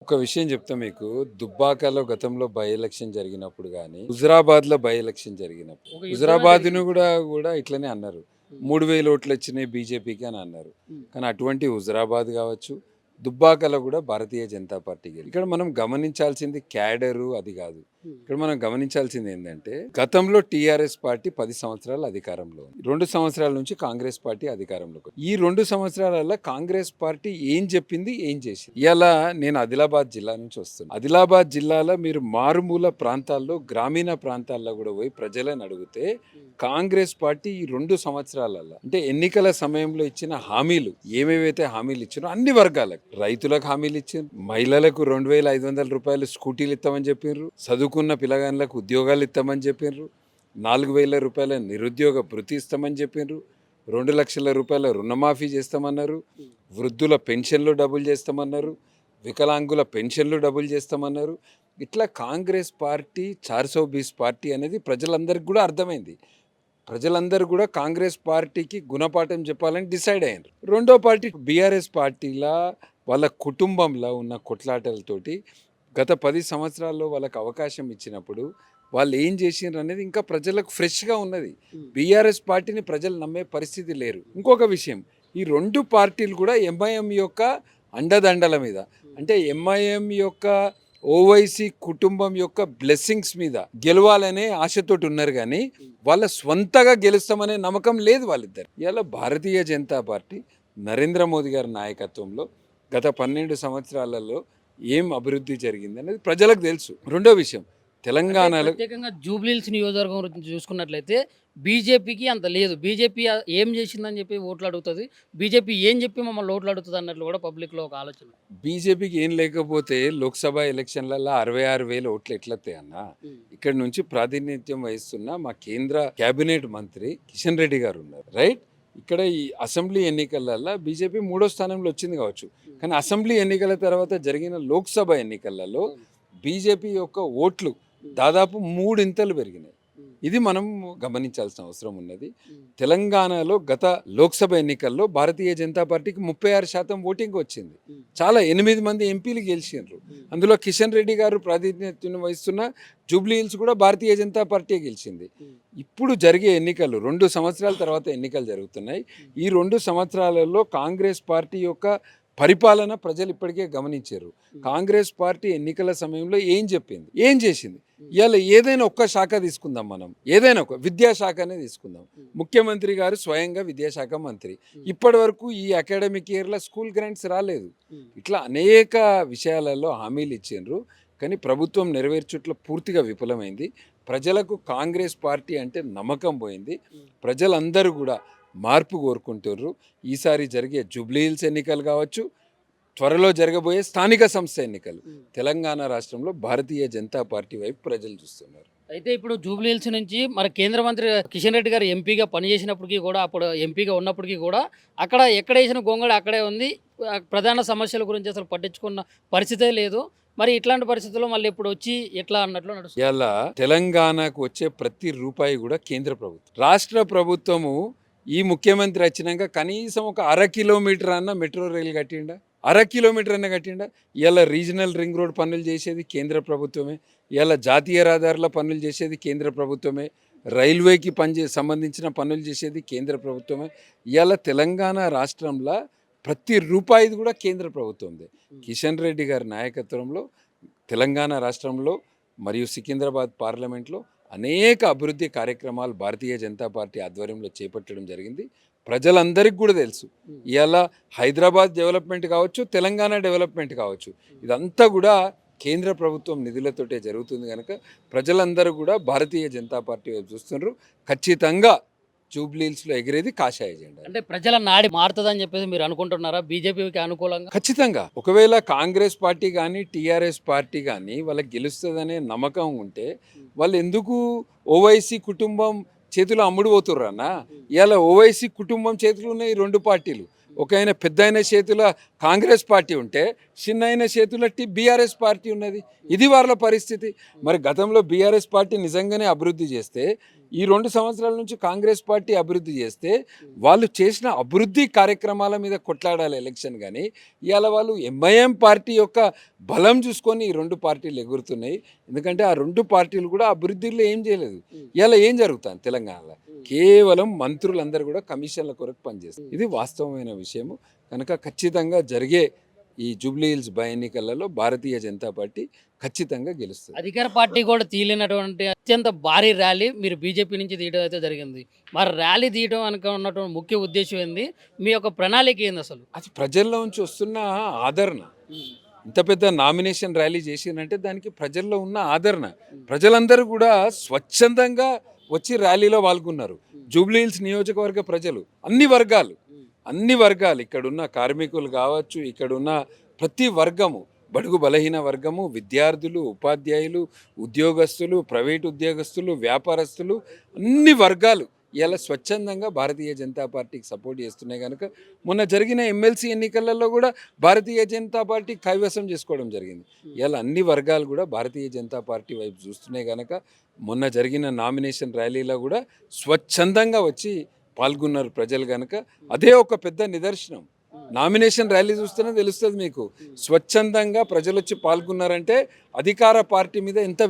ఒక విషయం చెప్తా మీకు. దుబ్బాకలో గతంలో బై ఎలక్షన్ జరిగినప్పుడు గానీ, హుజురాబాద్‌లో బై ఎలక్షన్ జరిగినప్పుడు, ఒక యుద్ధమే హుజురాబాద్‌ను జరిగింది. గూడా ఇట్లనే అన్నారు. హ్మ్. 3000 ఓట్లొచ్చినాయి బీజేపీకి అని అన్నారు. హ్మ్. కానీ అటువంటి హుజురాబాద్ గావచ్చు, దుబ్బాకలో గూడా భారతీయ జనతా పార్టీ గెలిచింది. ఇక్కడ మనం గమనించాల్సింది క్యాడరు అది గాదు. హ్మ్. ఇక్కడ మనం గమనించాల్సింది ఏందంటే, గతంలో టీఆర్ఎస్ పార్టీ 10 సంవత్సరాలు అధికారంలో ఉంది. 2 సంవత్సరాల నుంచి కాంగ్రెస్ పార్టీ అధికారంలోకి వచ్చింది. ఈ 2 సంవత్సరాలలో కాంగ్రెస్ పార్టీ ఏం చెప్పింది, ఏం చేసింది? ఇయాల నేను ఆదిలాబాద్ జిల్లా నుంచి వస్తున్నా. ఆదిలాబాద్ జిల్లాలో మీరు మారుమూల ప్రాంతాల్లో, గ్రామీణ ప్రాంతాల్లో కూడా పోయి ప్రజలను అడిగితే హ్మ్. కాంగ్రెస్ పార్టీ ఈ 2 సంవత్సరాలలో అంటే ఎన్నికల సమయంలో ఇచ్చిన హామీలు ఏమేవైతే హామీలు ఇచ్చినో అన్ని వర్గాలకు, రైతులకు హామీలు ఇచ్చారు, మహిళలకు 2500 రూపాయలు స్కూటీలు ఇస్తామని చెప్పిర్రు, చదువుకున్న పిల్లగాళ్ళకు ఉద్యోగాలు ఇస్తామని చెప్పిర్రు, 4000 రూపాయల నిరుద్యోగ భృతి ఇస్తామని చెప్పిర్రు, 2 లక్షల రూపాయల రుణమాఫీ చేస్తామన్నారు, హ్మ్. వృద్ధుల పెన్షన్లు డబుల్ చేస్తామన్నారు, వికలాంగుల పెన్షన్లు డబుల్ చేస్తామన్నారు. ఇట్లా కాంగ్రెస్ పార్టీ 420 పార్టీ అనేది ప్రజలందరికీ కూడా అర్థమైంది. ప్రజలందరూ కూడా కాంగ్రెస్ పార్టీకి గుణపాఠం చెప్పాలని డిసైడ్ అయ్యారు. రెండో పార్టీ బీఆర్ఎస్ పార్టీలా వాళ్ళ కుటుంబంలో ఉన్న కొట్లాటలతోటి గత 10 సంవత్సరాల్లో వాళ్ళకి అవకాశం ఇచ్చినప్పుడు వాళ్ళు ఏం చేసిండ్రు అనేది ఇంకా ప్రజలకు ఫ్రెష్గా ఉన్నది. హ్మ్. బీఆర్ఎస్ పార్టీని ప్రజలు నమ్మే పరిస్థితి లేరు. ఇంకొక విషయం, ఈ రెండు పార్టీలు కూడా ఎంఐఎం యొక్క అండదండల మీద, హ్మ్. అంటే ఎంఐఎం యొక్క ఓవైసీ కుటుంబం యొక్క బ్లెస్సింగ్స్ మీద గెలవాలనే ఆశతోటి ఉన్నారు. కానీ హ్మ్. వాళ్ళ స్వంతగా గెలుస్తామనే నమ్మకం లేదు వాళ్ళిద్దరు. ఇలా భారతీయ జనతా పార్టీ నరేంద్ర మోదీ గారి నాయకత్వంలో గత 12 సంవత్సరాలలో ఏం అభివృద్ధి జరిగింది అనేది ప్రజలకు తెలుసు. రెండో విషయం, అంటే తెలంగాణలో ప్రత్యేకంగా జూబ్లీహిల్స్ నియోజకవర్గం గురించి చూసుకున్నట్లయితే బీజేపీకి అంత లేదు. బీజేపీ ఏం చేసిందని చెప్పి ఓట్లు అడుగుతది. బీజేపీ ఏం చెప్పి మమ్మల్ని ఓట్లు అడుగుతది అన్నట్లు కూడా పబ్లిక్‌లో ఒక ఆలోచన. బీజేపీకి ఏం లేకపోతే లోక్సభ ఎలక్షన్లలో 66,000 ఓట్లు ఎట్లొస్తాయి అన్న. హ్మ్. ఇక్కడ నుంచి ప్రాతినిధ్యం వహిస్తున్న మా కేంద్ర కేబినెట్ మంత్రి కిషన్ రెడ్డి గారు ఉన్నారు, రైట్? ఇక్కడ ఈ అసెంబ్లీ ఎన్నికలలో బీజేపీ 3వ స్థానంలో వచ్చింది కావచ్చు. హ్మ్. కానీ అసెంబ్లీ ఎన్నికల తర్వాత జరిగిన లోక్సభ ఎన్నికలలో అవును. బీజేపీ యొక్క ఓట్లు హ్మ్. దాదాపు మూడింతలు పెరిగినాయి. హ్మ్. ఇది మనం గమనించాల్సిన అవసరం ఉన్నది. హ్మ్. తెలంగాణలో గత లోక్సభ ఎన్నికల్లో భారతీయ జనతా పార్టీకి 36% ఓటింగ్ వచ్చింది. హ్మ్. చాలా 8 మంది ఎంపీలు గెలిచిండ్రు. హ్మ్. అందులో కిషన్ రెడ్డి గారు ప్రాతినిధ్యం వహిస్తున్న జూబ్లీ హిల్స్ కూడా భారతీయ జనతా పార్టీ గెలిచింది. హ్మ్. ఇప్పుడు జరిగే ఎన్నికలు 2 సంవత్సరాల తర్వాత ఎన్నికలు జరుగుతున్నాయి. హ్మ్. ఈ 2 సంవత్సరాలలో కాంగ్రెస్ పార్టీ యొక్క పరిపాలన ప్రజలు ఇప్పటికే గమనించారు. హ్మ్. కాంగ్రెస్ పార్టీ ఎన్నికల సమయంలో ఏం చెప్పింది, ఏం చేసింది? హ్మ్. ఇవాళ ఏదైనా ఒక్క శాఖ తీసుకుందాం, మనం ఏదైనా ఒక విద్యాశాఖనే తీసుకుందాం. హ్మ్. ముఖ్యమంత్రి గారు స్వయంగా విద్యాశాఖ మంత్రి. హ్మ్. ఇప్పటి వరకు ఈ అకాడమిక్ ఇయర్లో స్కూల్ గ్రాంట్స్ రాలేదు. హ్మ్. ఇట్లా అనేక విషయాలలో హామీలు ఇచ్చిండ్రు. కానీ ప్రభుత్వం నెరవేర్చుట్లో పూర్తిగా విఫలమైంది. ప్రజలకు కాంగ్రెస్ పార్టీ అంటే నమ్మకం పోయింది. హ్మ్. ప్రజలందరూ కూడా మార్పు కోరుకుంటుర్రు. ఈసారి జరిగే జూబ్లీ హిల్స్ ఎన్నికలు కావచ్చు, త్వరలో జరగబోయే స్థానిక సంస్థ ఎన్నికలు, హ్మ్. తెలంగాణ రాష్ట్రంలో భారతీయ జనతా పార్టీ వైపు ప్రజలు చూస్తున్నారు. అయితే ఇప్పుడు జూబ్లీహిల్స్ నుంచి మరి కేంద్ర మంత్రి కిషన్ రెడ్డి గారు ఎంపీగా పనిచేసినప్పటికీ కూడా, అప్పుడు ఎంపీగా ఉన్నప్పటికీ కూడా, అక్కడ ఎక్కడేసిన గొంగళి అక్కడే ఉంది. ప్రధాన సమస్యల గురించి అసలు పట్టించుకున్న పరిస్థితే లేదు. మరి ఇట్లాంటి పరిస్థితుల్లో మళ్ళీ ఇప్పుడు వచ్చి ఎట్లా అన్నట్లు నడుస్తుంది. ఇలా తెలంగాణకు వచ్చే ప్రతి రూపాయి కూడా కేంద్ర ప్రభుత్వం, రాష్ట్ర ప్రభుత్వము ఈ ముఖ్యమంత్రి వచ్చినాక కనీసం ఒక అర కిలోమీటర్ అన్న మెట్రో రైలు కట్టిండా, అర కిలోమీటర్ అన్న కట్టిండా? ఇలా రీజనల్ రింగ్ రోడ్ పనులు చేసేది కేంద్ర ప్రభుత్వమే, ఇలా జాతీయ రహదారుల పనులు చేసేది కేంద్ర ప్రభుత్వమే, రైల్వేకి సంబంధించిన పనులు చేసేది కేంద్ర ప్రభుత్వమే. ఇవాళ తెలంగాణ రాష్ట్రంలో ప్రతి రూపాయిది కూడా కేంద్ర ప్రభుత్వందే. హ్మ్. కిషన్ రెడ్డి గారి నాయకత్వంలో తెలంగాణ రాష్ట్రంలో మరియు సికింద్రాబాద్ పార్లమెంట్లో అనేక అభివృద్ధి కార్యక్రమాలు భారతీయ జనతా పార్టీ ఆధ్వర్యంలో చేపట్టడం జరిగింది. ప్రజలందరికీ కూడా తెలుసు. హ్మ్. ఇవాళ హైదరాబాద్ డెవలప్మెంట్ కావచ్చు, తెలంగాణ డెవలప్మెంట్ కావచ్చు, ఇదంతా కూడా కేంద్ర ప్రభుత్వం నిధులతోటే జరుగుతుంది. కనుక ప్రజలందరూ కూడా భారతీయ జనతా పార్టీ వైపు చూస్తున్నారు. ఖచ్చితంగా జూబ్లీహిల్స్లో ఎగిరేది కాషాయ జెండా. అంటే ప్రజల నాడి మారుతదని చెప్పేసి మీరు అనుకుంటున్నారా? బీజేపీకి అనుకూలంగా? ఖచ్చితంగా ఒకవేళ కాంగ్రెస్ పార్టీ కానీ టీఆర్ఎస్ పార్టీ కానీ వాళ్ళకి గెలుస్తుందనే నమ్మకం ఉంటే హ్మ్. వాళ్ళు ఎందుకు ఓవైసీ కుటుంబం చేతిలో అమ్ముడు పోతుర్రన్న? హ్మ్. ఇవాళ ఓవైసీ కుటుంబం చేతిలో ఉన్న ఈ రెండు పార్టీలు ఒక ఆయన పెద్ద ఆయన చేతుల కాంగ్రెస్ పార్టీ ఉంటే చిన్న ఆయన చేతుల బీఆర్ఎస్ పార్టీ ఉన్నది. ఇది వాళ్ళ పరిస్థితి. మరి గతంలో బీఆర్ఎస్ పార్టీ నిజంగానే అభివృద్ధి చేస్తే, ఈ 2 సంవత్సరాల నుంచి కాంగ్రెస్ పార్టీ అభివృద్ధి చేస్తే వాళ్ళు చేసిన అభివృద్ధి కార్యక్రమాల మీద కొట్లాడాలి ఎలక్షన్. కానీ ఇవాళ వాళ్ళు ఎంఐఎం పార్టీ యొక్క బలం చూసుకొని ఈ 2 పార్టీలు ఎగురుతున్నాయి. ఎందుకంటే ఆ 2 పార్టీలు కూడా అభివృద్ధిలో ఏం చేయలేదు. ఇవాళ ఏం జరుగుతుంది తెలంగాణలో? కేవలం మంత్రులందరూ కూడా కమిషన్ల కొరకు పనిచేస్తారు. ఇది వాస్తవమైన విషయము. కనుక ఖచ్చితంగా జరిగే ఈ జూబ్లీ హిల్స్ బై ఎన్నికలలో భారతీయ జనతా పార్టీ ఖచ్చితంగా గెలుస్తుంది. అధికార పార్టీ కూడా తీయలేనటువంటి అత్యంత భారీ ర్యాలీ మీరు బీజేపీ నుంచి తీయడం అయితే జరిగింది. మరి ర్యాలీ తీయడం అనుక ఉన్నటువంటి ముఖ్య ఉద్దేశం ఏంది? మీ యొక్క ప్రణాళిక ఏంది అసలు? అది ప్రజల్లో నుంచి వస్తున్న ఆదరణ. ఇంత పెద్ద నామినేషన్ ర్యాలీ చేసినంటే దానికి ప్రజల్లో ఉన్న ఆదరణ. ప్రజలందరూ కూడా స్వచ్ఛందంగా వచ్చి ర్యాలీలో పాల్గొన్నారు. జూబ్లీ హిల్స్ నియోజకవర్గ ప్రజలు అన్ని వర్గాలు ఇక్కడున్న కార్మికులు కావచ్చు, ఇక్కడున్న ప్రతి వర్గము, బడుగు బలహీన వర్గము, విద్యార్థులు, ఉపాధ్యాయులు, ఉద్యోగస్తులు, ప్రైవేటు ఉద్యోగస్తులు, వ్యాపారస్తులు, అన్ని వర్గాలు ఇలా స్వచ్ఛందంగా భారతీయ జనతా పార్టీకి సపోర్ట్ చేస్తున్నాయి. కనుక మొన్న జరిగిన ఎమ్మెల్సీ ఎన్నికలలో కూడా భారతీయ జనతా పార్టీ కైవసం చేసుకోవడం జరిగింది. ఇలా అన్ని వర్గాలు కూడా భారతీయ జనతా పార్టీ వైపు చూస్తున్నాయి. కనుక మొన్న జరిగిన నామినేషన్ ర్యాలీలో కూడా స్వచ్ఛందంగా వచ్చి పాల్గొన్నారు ప్రజలు. కనుక అదే ఒక పెద్ద నిదర్శనం. నామినేషన్ ర్యాలీ చూస్తేనే తెలుస్తుంది మీకు. స్వచ్ఛందంగా ప్రజలు వచ్చి పాల్గొన్నారంటే అధికార పార్టీ మీద ఎంత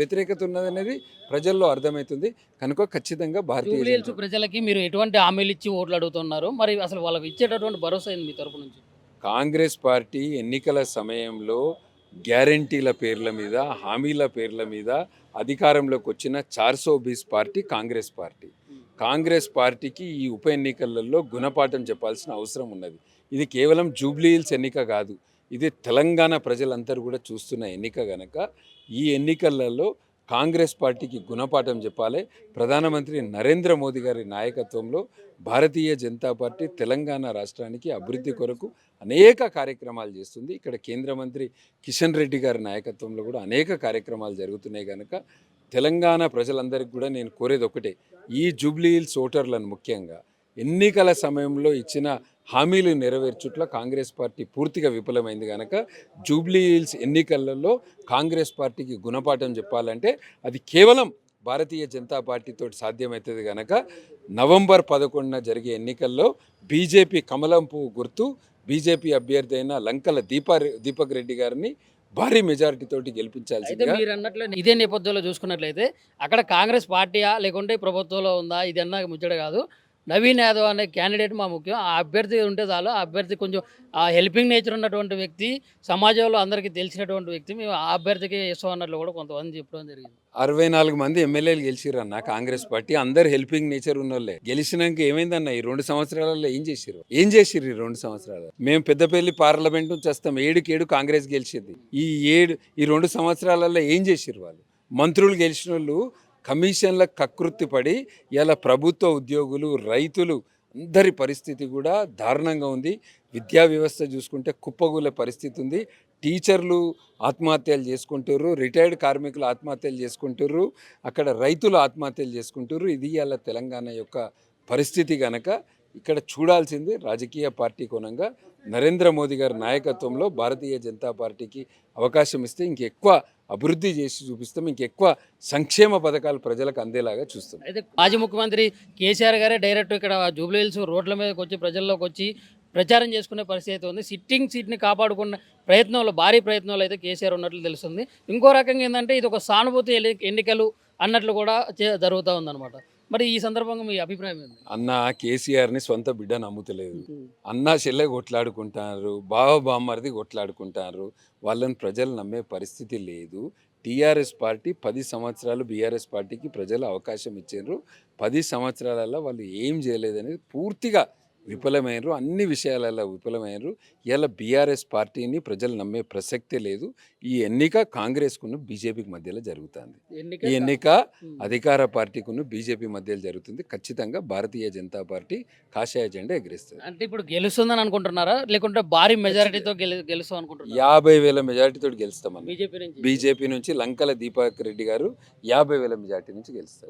వ్యతిరేకత ఉన్నదనేది ప్రజల్లో అర్థమవుతుంది. కనుక ఖచ్చితంగా జూబ్లీ హిల్స్ ప్రజలకి మీరు ఎటువంటి హామీలు ఇచ్చి ఓట్లు అడుగుతున్నారు? మరి అసలు వాళ్ళకి ఇచ్చేటటువంటి భరోసా ఏంది మీ తరపు నుంచి? కాంగ్రెస్ పార్టీ ఎన్నికల సమయంలో గ్యారంటీల పేర్ల మీద, హామీల పేర్ల మీద అధికారంలోకి వచ్చిన 420 పార్టీ కాంగ్రెస్ పార్టీ. కాంగ్రెస్ పార్టీకి ఈ ఉప ఎన్నికలలో గుణపాఠం చెప్పాల్సిన అవసరం ఉన్నది. ఇది కేవలం జూబ్లీ హిల్స్ ఎన్నిక కాదు, ఇది తెలంగాణ ప్రజలందరూ కూడా చూస్తున్న ఎన్నిక. గనక ఈ ఎన్నికలలో కాంగ్రెస్ పార్టీకి గుణపాఠం చెప్పాలి. ప్రధానమంత్రి నరేంద్ర మోదీ గారి నాయకత్వంలో భారతీయ జనతా పార్టీ తెలంగాణ రాష్ట్రానికి అభివృద్ధి కొరకు అనేక కార్యక్రమాలు చేస్తుంది. ఇక్కడ కేంద్ర మంత్రి కిషన్ రెడ్డి గారి నాయకత్వంలో కూడా అనేక కార్యక్రమాలు జరుగుతున్నాయి. కనుక తెలంగాణ ప్రజలందరికీ కూడా నేను కోరేది ఒకటే, ఈ జూబ్లీ హిల్స్ ఓటర్లను ముఖ్యంగా ఎన్నికల సమయంలో ఇచ్చిన హామీలు నెరవేర్చుట్లో కాంగ్రెస్ పార్టీ పూర్తిగా విఫలమైంది. కనుక జూబ్లీ హిల్స్ ఎన్నికలలో కాంగ్రెస్ పార్టీకి గుణపాఠం చెప్పాలంటే అది కేవలం భారతీయ జనతా పార్టీతో సాధ్యమవుతుంది. కనుక నవంబర్ 11న జరిగే ఎన్నికల్లో బీజేపీ కమలం పువ్వు గుర్తు బీజేపీ అభ్యర్థి అయిన లంకల దీపక్ రెడ్డి గారిని భారీ మెజారిటీ తోటి గెలిపించాల్సింది. అయితే మీరు అన్నట్లు ఇదే నేపథ్యంలో చూసుకున్నట్లయితే అక్కడ కాంగ్రెస్ పార్టీయా లేకుంటే ప్రభుత్వంలో ఉందా ఇది అన్న ముచ్చట కాదు. నవీన్ యాదవ్ అనే క్యాండిడేట్ మా ముఖ్యం. ఆ అభ్యర్థి ఉంటే చాలు. ఆ అభ్యర్థి కొంచెం హెల్పింగ్ నేచర్ ఉన్నటువంటి వ్యక్తి, సమాజంలో అందరికీ తెలిసినటువంటి వ్యక్తి. మేము ఆ అభ్యర్థికి ఇస్తాం అన్నట్లు కూడా కొంతమంది చెప్పడం జరిగింది. 64 మంది ఎమ్మెల్యేలు గెలిచిరన్న కాంగ్రెస్ పార్టీ. అందరు హెల్పింగ్ నేచర్ ఉన్నోళ్ళే. గెలిచినాక ఏమైందన్న ఈ 2 సంవత్సరాలలో ఏం చేసిర్రు ఈ 2 సంవత్సరాలు? మేము పెద్దపల్లి పార్లమెంట్ నుంచి వస్తాం, 7కి 7 కాంగ్రెస్ గెలిచింది. ఈ 2 సంవత్సరాలలో ఏం చేసిర్రు వాళ్ళు? మంత్రులు గెలిచిన వాళ్ళు కమిషన్లకు కకృతి పడి ఇలా ప్రభుత్వ ఉద్యోగులు, రైతులు అందరి పరిస్థితి కూడా దారుణంగా ఉంది. విద్యా వ్యవస్థ చూసుకుంటే కుప్పగూలే పరిస్థితి ఉంది. టీచర్లు ఆత్మహత్యలు చేసుకుంటారు, రిటైర్డ్ కార్మికులు ఆత్మహత్యలు చేసుకుంటారు, అక్కడ రైతులు ఆత్మహత్యలు చేసుకుంటారు. ఇది ఇలా తెలంగాణ యొక్క పరిస్థితి. కనుక ఇక్కడ చూడాల్సింది రాజకీయ పార్టీ కోణంగా నరేంద్ర మోదీ గారి నాయకత్వంలో భారతీయ జనతా పార్టీకి అవకాశం ఇస్తే ఇంకెక్కువ అభివృద్ధి చేసి చూపిస్తాం, ఇంకెక్కువ సంక్షేమ పథకాలు ప్రజలకు అందేలాగా చూస్తాం. అయితే మాజీ ముఖ్యమంత్రి కేసీఆర్ గారే డైరెక్ట్ ఇక్కడ జూబ్లీ హిల్స్ రోడ్ల మీదకి వచ్చి ప్రజల్లోకి వచ్చి ప్రచారం చేసుకునే పరిస్థితి ఉంది. సిట్టింగ్ సీట్ని కాపాడుకున్న ప్రయత్నంలో, భారీ ప్రయత్నంలో అయితే కేసీఆర్ ఉన్నట్లు తెలుస్తుంది. ఇంకో రకంగా ఏంటంటే ఇది ఒక సానుభూతి ఎన్నికలు అన్నట్లు కూడా జరుగుతూ ఉందన్నమాట. మరి ఈ సందర్భంగా మీ అభిప్రాయం ఏంటి? అన్న కేసీఆర్ని సొంత బిడ్డ నమ్ముతలేదు. అన్న చెల్లె కొట్లాడుకుంటారు, బావ బామ్మరిది కొట్లాడుకుంటారు. వాళ్ళని ప్రజలు నమ్మే పరిస్థితి లేదు. టీఆర్ఎస్ పార్టీ 10 సంవత్సరాలు బీఆర్ఎస్ పార్టీకి ప్రజలు అవకాశం ఇచ్చారు. 10 సంవత్సరాలలో వాళ్ళు ఏం చేయలేదనేది పూర్తిగా విఫలమైనరు. అన్ని విషయాలలో విఫలమైనరు. ఇలా బీఆర్ఎస్ పార్టీని ప్రజలు నమ్మే ప్రసక్తే లేదు. ఈ ఎన్నిక కాంగ్రెస్కును బీజేపీకి మధ్యలో జరుగుతుంది. ఈ ఎన్నిక అధికార పార్టీకును బీజేపీ మధ్యలో జరుగుతుంది. ఖచ్చితంగా భారతీయ జనతా పార్టీ కాషాయ జెండా ఎగిరిస్తుంది. అంటే ఇప్పుడు గెలుస్తుందని అనుకుంటున్నారా, లేకుంటే భారీ మెజారిటీతో గెలుస్తాం అనుకుంటున్నారా? 50,000 మెజారిటీతో గెలుస్తామని బీజేపీ నుంచి లంకల దీపక్ రెడ్డి గారు 50,000 మెజారిటీ నుంచి గెలుస్తారు.